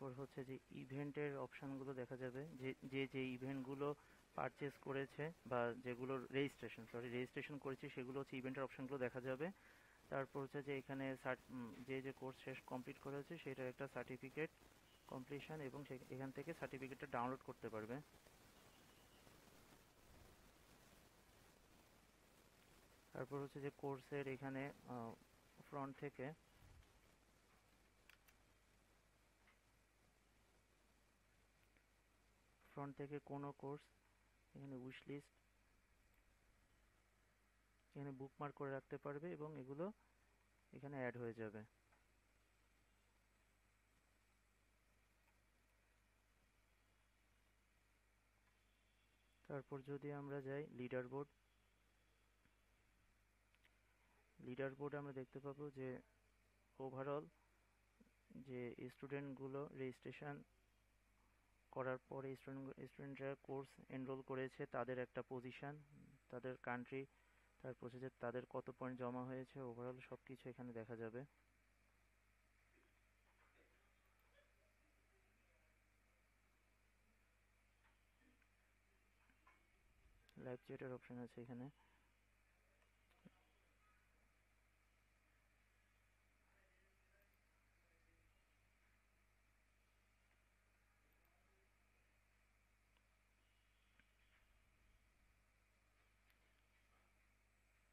তারপর হচ্ছে যে ইভেন্টের অপশানগুলো দেখা যাবে, যে ইভেন্টগুলো পারচেস করেছে বা যেগুলো রেজিস্ট্রেশন করেছে সেগুলো হচ্ছে ইভেন্টের অপশানগুলো দেখা যাবে। তারপর হচ্ছে যে এখানে যে কোর্স শেষ কমপ্লিট করেছে সেটার একটা সার্টিফিকেট কমপ্লিশন, এবং এখান থেকে সার্টিফিকেটটা ডাউনলোড করতে পারবে। তারপর হচ্ছে যে কোর্সের এখানে ফ্রন্ট থেকে কোনো কোর্স এখানে উইশ লিস্ট এখানে বুকমার্ক করে রাখতে পারবে এবং এগুলো এখানে অ্যাড হয়ে যাবে। তারপর যদি আমরা যাই লিডার বোর্ড আমরা দেখতে পাবো যে ওভারঅল যে স্টুডেন্টগুলো রেজিস্ট্রেশন করার পরে স্টুডেন্টরা কোর্স এনরোল করেছে তাদের একটা পজিশন, তাদের কান্ট্রি, তারপর হচ্ছে যে তাদের কত পয়েন্ট জমা হয়েছে, ওভারঅল সব কিছু এখানে দেখা যাবে। লাইভ চ্যাটের অপশন আছে এখানে।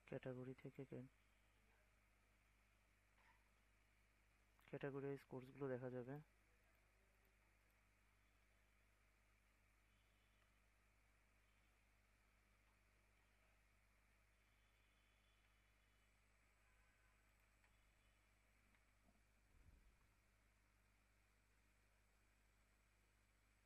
ক্যাটাগরি থেকে ক্যাটাগরি ওয়াইজ কোর্সগুলো দেখা যাবে।